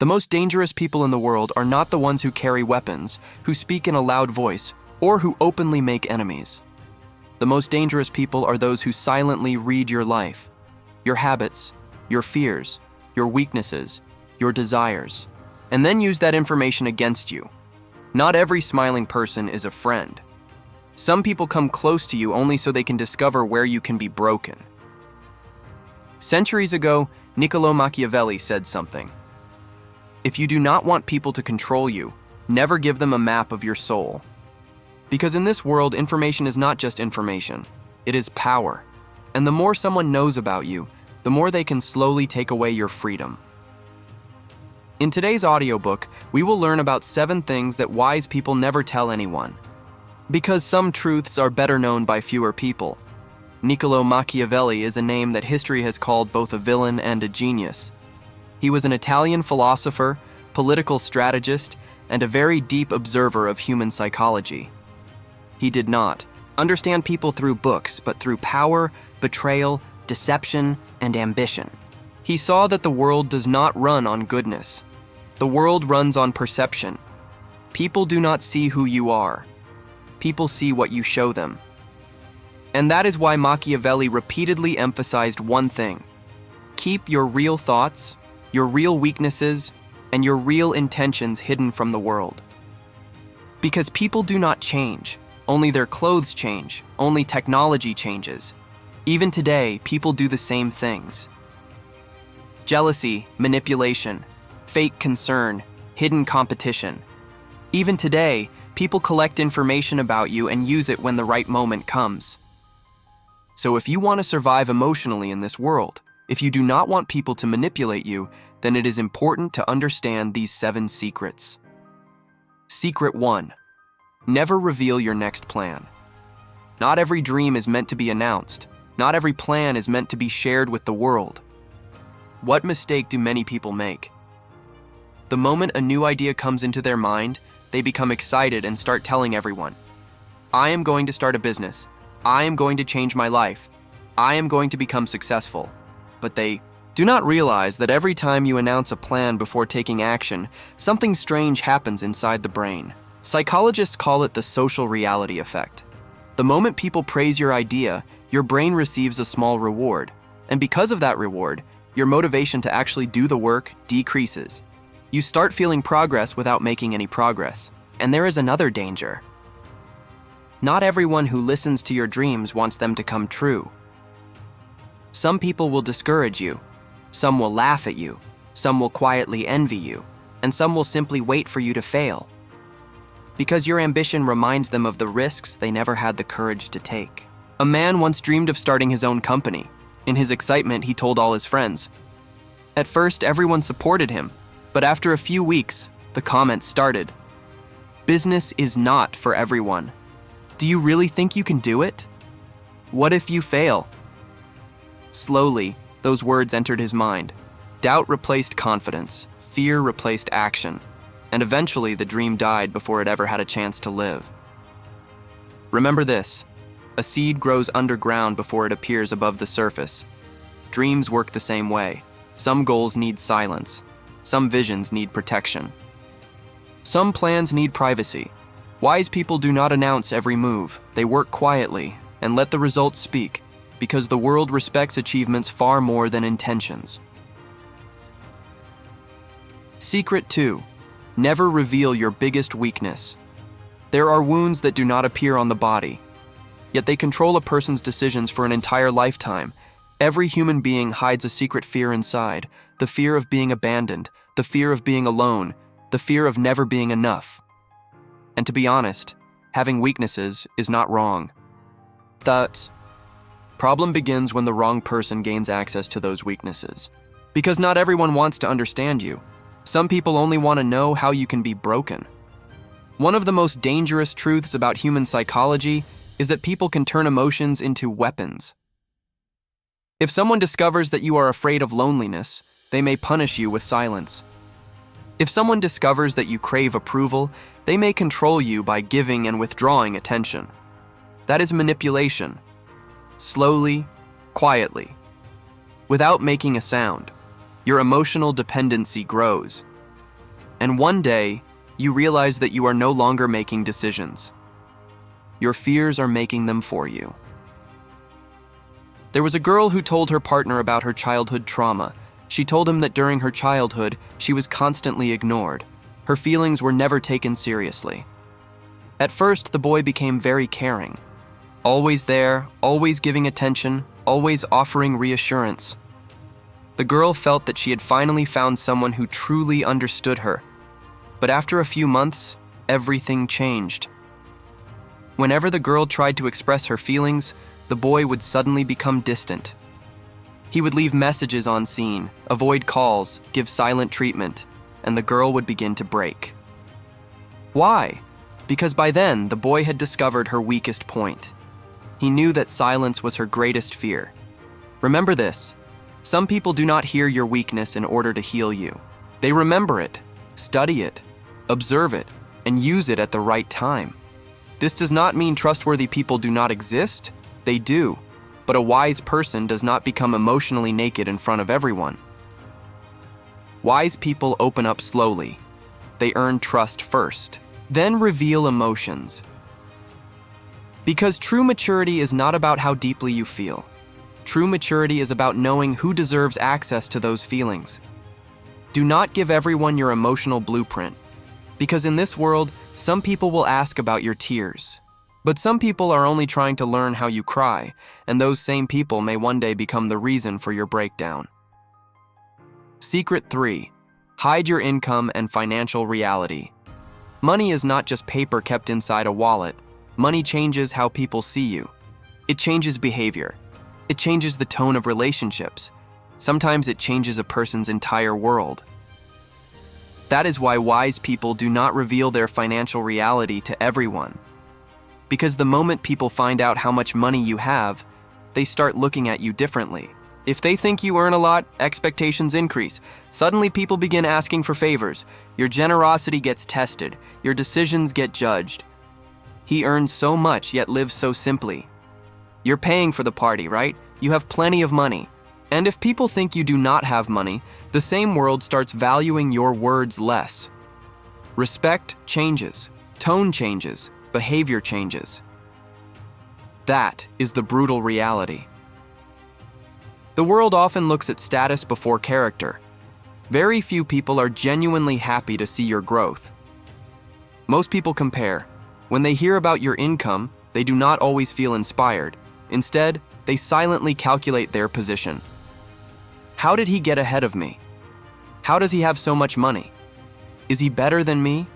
The most dangerous people in the world are not the ones who carry weapons, who speak in a loud voice, or who openly make enemies. The most dangerous people are those who silently read your life, your habits, your fears, your weaknesses, your desires, and then use that information against you. Not every smiling person is a friend. Some people come close to you only so they can discover where you can be broken. Centuries ago, Niccolò Machiavelli said something. If you do not want people to control you, never give them a map of your soul. Because in this world, information is not just information, it is power. And the more someone knows about you, the more they can slowly take away your freedom. In today's audiobook, we will learn about 7 things that wise people never tell anyone. Because some truths are better known by fewer people. Niccolò Machiavelli is a name that history has called both a villain and a genius. He was an Italian philosopher, political strategist, and a very deep observer of human psychology. He did not understand people through books, but through power, betrayal, deception, and ambition. He saw that the world does not run on goodness. The world runs on perception. People do not see who you are. People see what you show them. And that is why Machiavelli repeatedly emphasized one thing: keep your real thoughts, your real weaknesses, and your real intentions hidden from the world. Because people do not change, only their clothes change, only technology changes. Even today, people do the same things. Jealousy, manipulation, fake concern, hidden competition. Even today, people collect information about you and use it when the right moment comes. So if you want to survive emotionally in this world, if you do not want people to manipulate you, then it is important to understand these 7 secrets. Secret 1. Never reveal your next plan. Not every dream is meant to be announced. Not every plan is meant to be shared with the world. What mistake do many people make? The moment a new idea comes into their mind, they become excited and start telling everyone, I am going to start a business. I am going to change my life. I am going to become successful. But they do not realize that every time you announce a plan before taking action, something strange happens inside the brain. Psychologists call it the social reality effect. The moment people praise your idea, your brain receives a small reward. And because of that reward, your motivation to actually do the work decreases. You start feeling progress without making any progress. And there is another danger. Not everyone who listens to your dreams wants them to come true. Some people will discourage you. Some will laugh at you. Some will quietly envy you. And some will simply wait for you to fail. Because your ambition reminds them of the risks they never had the courage to take. A man once dreamed of starting his own company. In his excitement, he told all his friends. At first, everyone supported him. But after a few weeks, the comments started. Business is not for everyone. Do you really think you can do it? What if you fail? Slowly, those words entered his mind. Doubt replaced confidence, fear replaced action, and eventually the dream died before it ever had a chance to live. Remember this: a seed grows underground before it appears above the surface. Dreams work the same way. Some goals need silence. Some visions need protection. Some plans need privacy. Wise people do not announce every move. They work quietly and let the results speak, because the world respects achievements far more than intentions. Secret 2. Never reveal your biggest weakness. There are wounds that do not appear on the body, yet they control a person's decisions for an entire lifetime. Every human being hides a secret fear inside, the fear of being abandoned, the fear of being alone, the fear of never being enough. And to be honest, having weaknesses is not wrong. The problem begins when the wrong person gains access to those weaknesses. Because not everyone wants to understand you. Some people only want to know how you can be broken. One of the most dangerous truths about human psychology is that people can turn emotions into weapons. If someone discovers that you are afraid of loneliness, they may punish you with silence. If someone discovers that you crave approval, they may control you by giving and withdrawing attention. That is manipulation. Slowly, quietly, without making a sound, your emotional dependency grows. And one day, you realize that you are no longer making decisions. Your fears are making them for you. There was a girl who told her partner about her childhood trauma. She told him that during her childhood, she was constantly ignored. Her feelings were never taken seriously. At first, the boy became very caring. Always there, always giving attention, always offering reassurance. The girl felt that she had finally found someone who truly understood her. But after a few months, everything changed. Whenever the girl tried to express her feelings, the boy would suddenly become distant. He would leave messages on scene, avoid calls, give silent treatment, and the girl would begin to break. Why? Because by then, the boy had discovered her weakest point. He knew that silence was her greatest fear. Remember this: some people do not hear your weakness in order to heal you. They remember it, study it, observe it, and use it at the right time. This does not mean trustworthy people do not exist. They do, but a wise person does not become emotionally naked in front of everyone. Wise people open up slowly. They earn trust first, then reveal emotions. Because true maturity is not about how deeply you feel. True maturity is about knowing who deserves access to those feelings. Do not give everyone your emotional blueprint, because in this world, some people will ask about your tears. But some people are only trying to learn how you cry, and those same people may one day become the reason for your breakdown. Secret 3. Hide your income and financial reality. Money is not just paper kept inside a wallet. Money changes how people see you. It changes behavior. It changes the tone of relationships. Sometimes it changes a person's entire world. That is why wise people do not reveal their financial reality to everyone. Because the moment people find out how much money you have, they start looking at you differently. If they think you earn a lot, expectations increase. Suddenly people begin asking for favors. Your generosity gets tested. Your decisions get judged. He earns so much yet lives so simply. You're paying for the party, right? You have plenty of money. And if people think you do not have money, the same world starts valuing your words less. Respect changes, tone changes, behavior changes. That is the brutal reality. The world often looks at status before character. Very few people are genuinely happy to see your growth. Most people compare. When they hear about your income, they do not always feel inspired. Instead, they silently calculate their position. How did he get ahead of me? How does he have so much money? Is he better than me?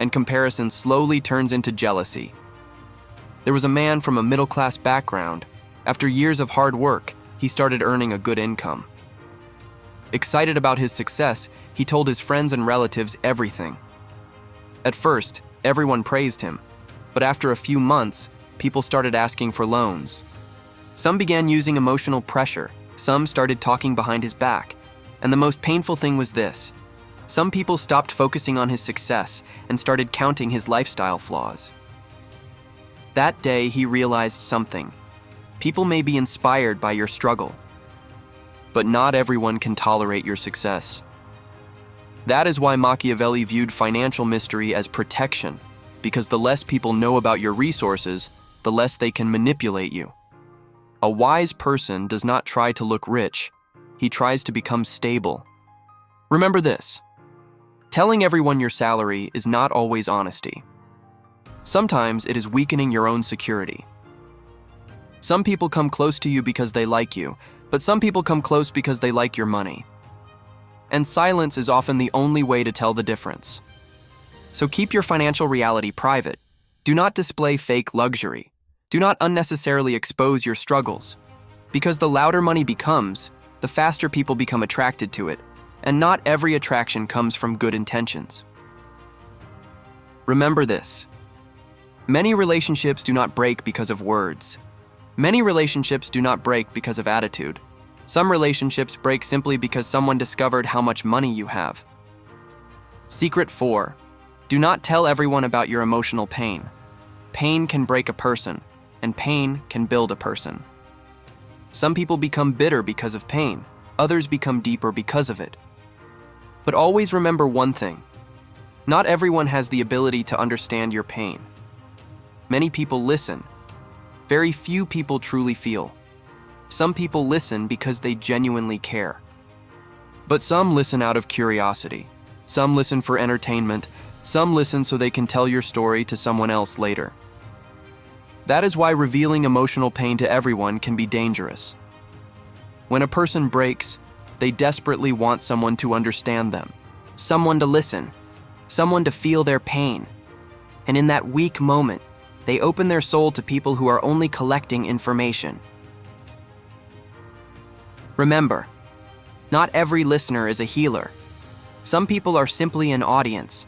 And comparison slowly turns into jealousy. There was a man from a middle-class background. After years of hard work, he started earning a good income. Excited about his success, he told his friends and relatives everything. At first, everyone praised him, but after a few months, people started asking for loans. Some began using emotional pressure, some started talking behind his back, and the most painful thing was this: some people stopped focusing on his success and started counting his lifestyle flaws. That day, he realized something. People may be inspired by your struggle, but not everyone can tolerate your success. That is why Machiavelli viewed financial mystery as protection, because the less people know about your resources, the less they can manipulate you. A wise person does not try to look rich, he tries to become stable. Remember this: telling everyone your salary is not always honesty. Sometimes it is weakening your own security. Some people come close to you because they like you, but some people come close because they like your money. And silence is often the only way to tell the difference. So keep your financial reality private. Do not display fake luxury. Do not unnecessarily expose your struggles. Because the louder money becomes, the faster people become attracted to it, and not every attraction comes from good intentions. Remember this: many relationships do not break because of words. Many relationships do not break because of attitude. Some relationships break simply because someone discovered how much money you have. Secret 4. Do not tell everyone about your emotional pain. Pain can break a person, and pain can build a person. Some people become bitter because of pain. Others become deeper because of it. But always remember one thing: Not everyone has the ability to understand your pain. Many people listen. Very few people truly feel. Some people listen because they genuinely care. But some listen out of curiosity. Some listen for entertainment. Some listen so they can tell your story to someone else later. That is why revealing emotional pain to everyone can be dangerous. When a person breaks, they desperately want someone to understand them, someone to listen, someone to feel their pain. And in that weak moment, they open their soul to people who are only collecting information. Remember, not every listener is a healer. Some people are simply an audience.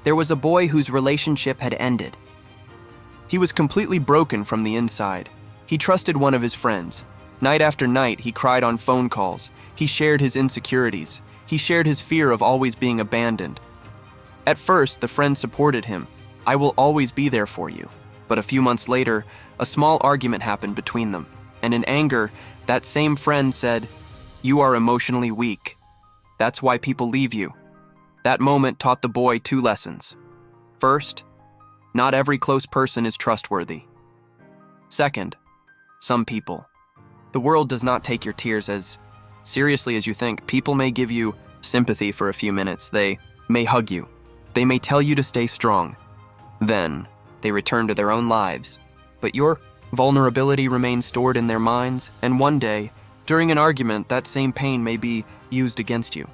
There was a boy whose relationship had ended. He was completely broken from the inside. He trusted one of his friends. Night after night, he cried on phone calls. He shared his insecurities. He shared his fear of always being abandoned. At first, the friend supported him. "I will always be there for you." But a few months later, a small argument happened between them. And in anger, that same friend said, "You are emotionally weak. That's why people leave you." That moment taught the boy two lessons. First, not every close person is trustworthy. Second, some people. The world does not take your tears as seriously as you think. People may give you sympathy for a few minutes. They may hug you. They may tell you to stay strong. Then, they return to their own lives. But your vulnerability remains stored in their minds, and one day, during an argument, that same pain may be used against you.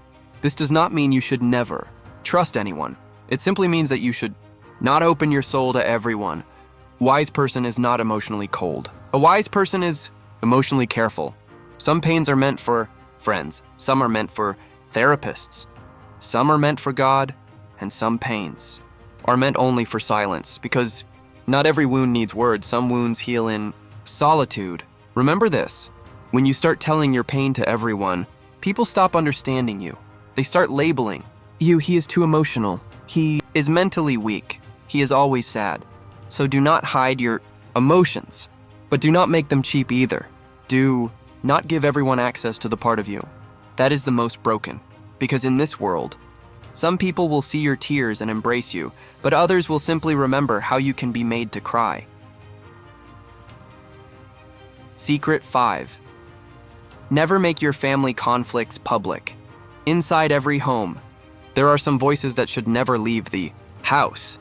This does not mean you should never trust anyone. It simply means that you should not open your soul to everyone. A wise person is not emotionally cold. A wise person is emotionally careful. Some pains are meant for friends. Some are meant for therapists. Some are meant for God, and some pains are meant only for silence, because not every wound needs words. Some wounds heal in solitude. Remember this. When you start telling your pain to everyone, people stop understanding you. They start labeling you. He is too emotional. He is mentally weak. He is always sad. So do not hide your emotions, but do not make them cheap either. Do not give everyone access to the part of you that is the most broken, because in this world, some people will see your tears and embrace you, but others will simply remember how you can be made to cry. Secret 5. Never make your family conflicts public. Inside every home, there are some voices that should never leave the house.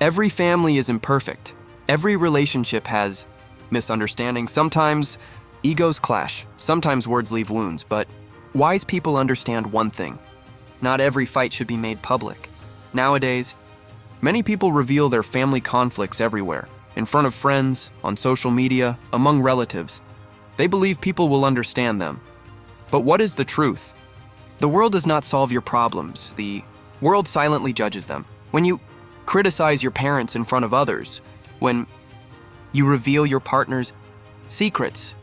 Every family is imperfect. Every relationship has misunderstandings. Sometimes egos clash. Sometimes words leave wounds. But wise people understand one thing. Not every fight should be made public. Nowadays, many people reveal their family conflicts everywhere, in front of friends, on social media, among relatives. They believe people will understand them. But what is the truth? The world does not solve your problems. The world silently judges them. When you criticize your parents in front of others, when you reveal your partner's secrets,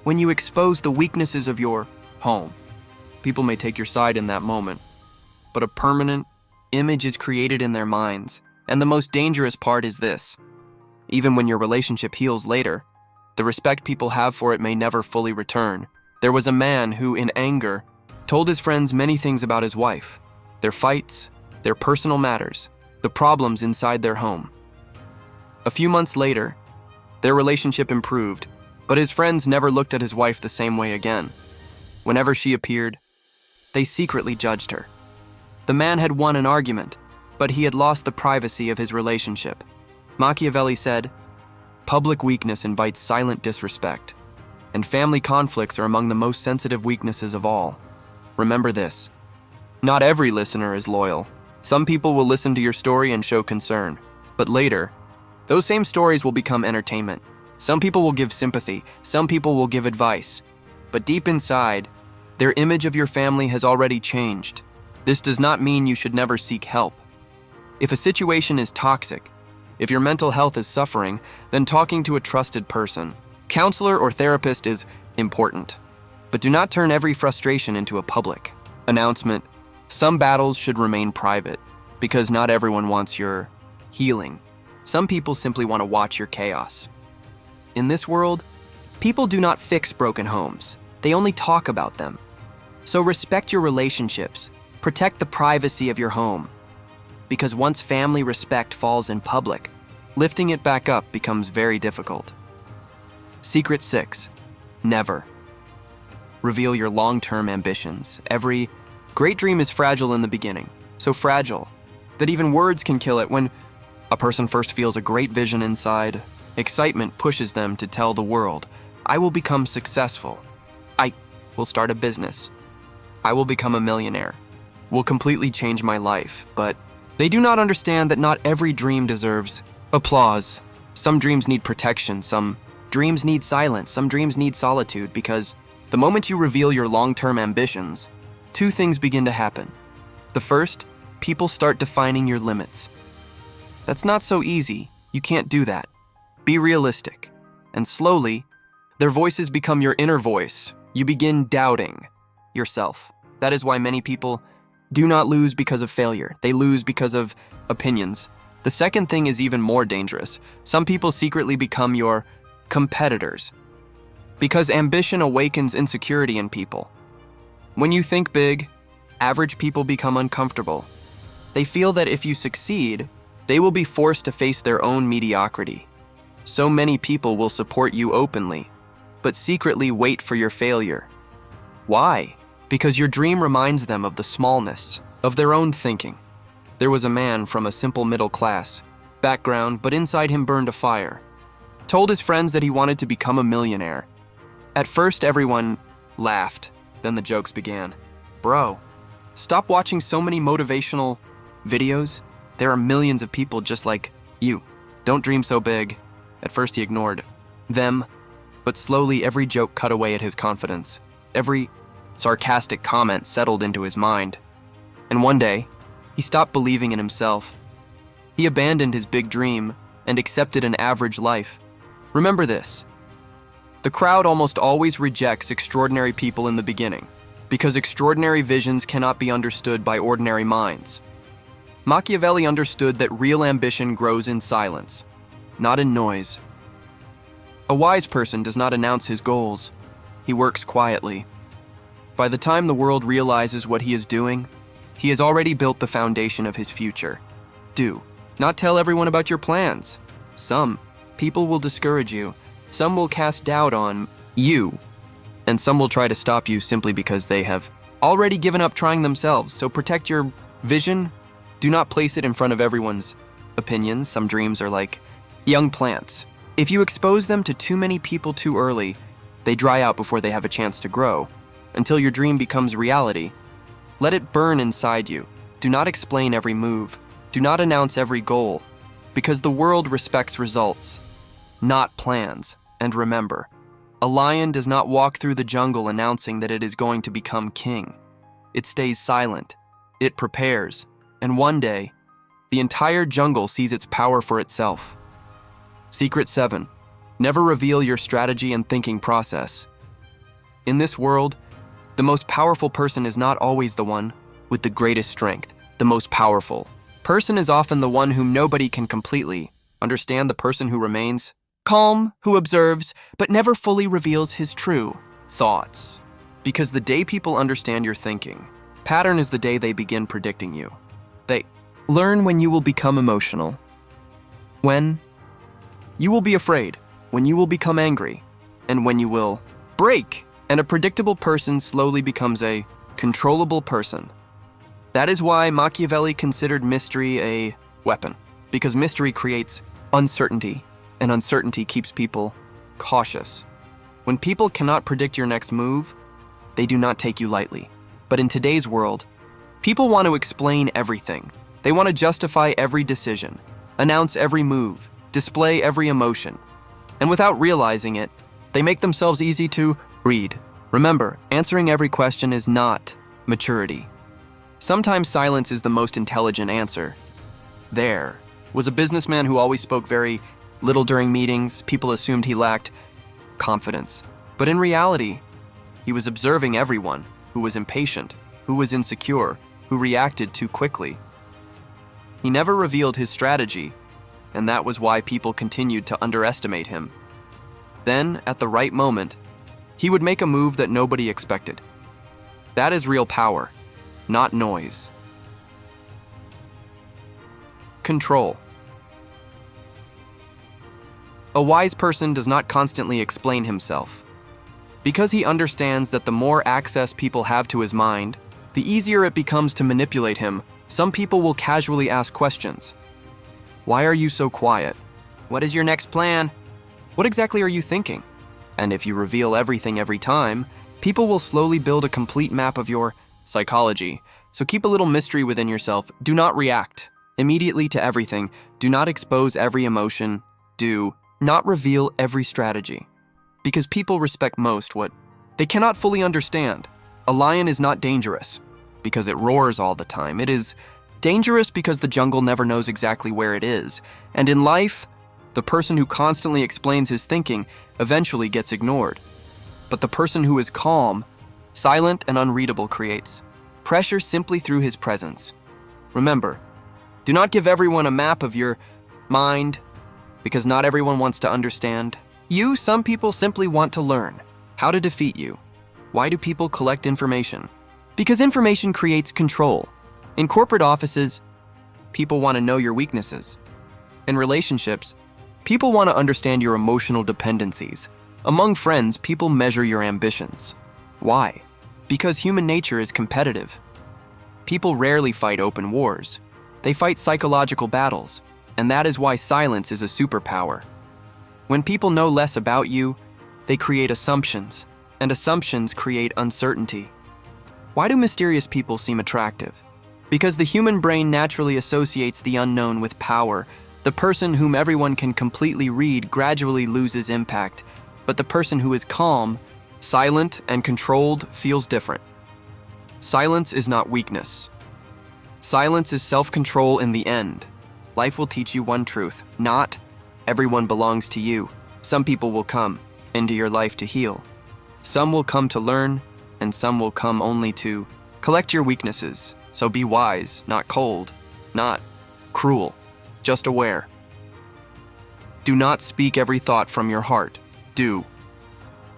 when you expose the weaknesses of your home, people may take your side in that moment, but a permanent image is created in their minds. And the most dangerous part is this. Even when your relationship heals later, the respect people have for it may never fully return. There was a man who, in anger, told his friends many things about his wife, their fights, their personal matters, the problems inside their home. A few months later, their relationship improved, but his friends never looked at his wife the same way again. Whenever she appeared, they secretly judged her. The man had won an argument, but he had lost the privacy of his relationship. Machiavelli said, "Public weakness invites silent disrespect, and family conflicts are among the most sensitive weaknesses of all." Remember this. Not every listener is loyal. Some people will listen to your story and show concern, but later, those same stories will become entertainment. Some people will give sympathy, some people will give advice, but deep inside, their image of your family has already changed. This does not mean you should never seek help. If a situation is toxic, if your mental health is suffering, then talking to a trusted person, counselor or therapist is important. But do not turn every frustration into a public announcement. Some battles should remain private, because not everyone wants your healing. Some people simply want to watch your chaos. In this world, people do not fix broken homes. They only talk about them. So respect your relationships. Protect the privacy of your home. because once family respect falls in public, lifting it back up becomes very difficult. Secret 6. Never reveal your long-term ambitions. Every great dream is fragile in the beginning, so fragile that even words can kill it. When a person first feels a great vision inside, excitement pushes them to tell the world, I will become successful. I will start a business. I will become a millionaire. Will completely change my life. But they do not understand that not every dream deserves applause. Some dreams need protection. Some dreams need silence. Some dreams need solitude, because the moment you reveal your long-term ambitions, two things begin to happen. The first, people start defining your limits. That's not so easy. You can't do that. Be realistic. And slowly, their voices become your inner voice. You begin doubting yourself. That is why many people do not lose because of failure. They lose because of opinions. The second thing is even more dangerous. Some people secretly become your competitors, because ambition awakens insecurity in people. When you think big, average people become uncomfortable. They feel that if you succeed, they will be forced to face their own mediocrity. So many people will support you openly, but secretly wait for your failure. Why? Because your dream reminds them of the smallness of their own thinking. There was a man from a simple middle-class background, but inside him burned a fire. Told his friends that he wanted to become a millionaire. At first, everyone laughed. Then the jokes began. Bro, stop watching so many motivational videos. There are millions of people just like you. Don't dream so big. At first, he ignored them, but slowly every joke cut away at his confidence. Every sarcastic comment settled into his mind. And one day, he stopped believing in himself. He abandoned his big dream and accepted an average life. Remember this. The crowd almost always rejects extraordinary people in the beginning, because extraordinary visions cannot be understood by ordinary minds. Machiavelli understood that real ambition grows in silence, not in noise. A wise person does not announce his goals. He works quietly. By the time the world realizes what he is doing, he has already built the foundation of his future. Do not tell everyone about your plans. Some people will discourage you. Some will cast doubt on you. And some will try to stop you simply because they have already given up trying themselves. So protect your vision. Do not place it in front of everyone's opinions. Some dreams are like young plants. If you expose them to too many people too early, they dry out before they have a chance to grow. Until your dream becomes reality, let it burn inside you. Do not explain every move. Do not announce every goal, because the world respects results, not plans. And remember, a lion does not walk through the jungle announcing that it is going to become king. It stays silent. It prepares. And one day, the entire jungle sees its power for itself. Secret 7. Never reveal your strategy and thinking process. In this world, the most powerful person is not always the one with the greatest strength. The most powerful person is often the one whom nobody can completely understand. The person who remains calm, who observes, but never fully reveals his true thoughts. Because the day people understand your thinking pattern is the day they begin predicting you. They learn when you will become emotional, when you will be afraid, when you will become angry, and when you will break. And a predictable person slowly becomes a controllable person. That is why Machiavelli considered mystery a weapon, because mystery creates uncertainty, and uncertainty keeps people cautious. When people cannot predict your next move, they do not take you lightly. But in today's world, people want to explain everything. They want to justify every decision, announce every move, display every emotion. And without realizing it, they make themselves easy to read. Remember, answering every question is not maturity. Sometimes silence is the most intelligent answer. There was a businessman who always spoke very little during meetings. People assumed he lacked confidence. But in reality, he was observing everyone who was impatient, who was insecure, who reacted too quickly. He never revealed his strategy, and that was why people continued to underestimate him. Then, at the right moment, he would make a move that nobody expected. That is real power, not noise. Control. A wise person does not constantly explain himself. Because he understands that the more access people have to his mind, the easier it becomes to manipulate him, some people will casually ask questions. Why are you so quiet? What is your next plan? What exactly are you thinking? And if you reveal everything every time, people will slowly build a complete map of your psychology. So keep a little mystery within yourself. Do not react immediately to everything. Do not expose every emotion. Do not reveal every strategy. Because people respect most what they cannot fully understand. A lion is not dangerous because it roars all the time. It is dangerous because the jungle never knows exactly where it is. And in life, the person who constantly explains his thinking eventually gets ignored. But the person who is calm, silent, and unreadable creates pressure simply through his presence. Remember, do not give everyone a map of your mind because not everyone wants to understand you. Some people simply want to learn how to defeat you. Why do people collect information? Because information creates control. In corporate offices, people want to know your weaknesses. In relationships, people want to understand your emotional dependencies. Among friends, people measure your ambitions. Why? Because human nature is competitive. People rarely fight open wars. They fight psychological battles, and that is why silence is a superpower. When people know less about you, they create assumptions, and assumptions create uncertainty. Why do mysterious people seem attractive? Because the human brain naturally associates the unknown with power. The person whom everyone can completely read gradually loses impact, but the person who is calm, silent, and controlled feels different. Silence is not weakness. Silence is self-control in the end. Life will teach you one truth: not everyone belongs to you. Some people will come into your life to heal. Some will come to learn, and some will come only to collect your weaknesses. So be wise, not cold, not cruel, just aware. Do not speak every thought from your heart. Do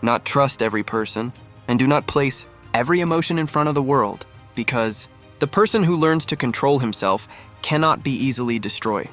not trust every person, and do not place every emotion in front of the world, because the person who learns to control himself cannot be easily destroyed.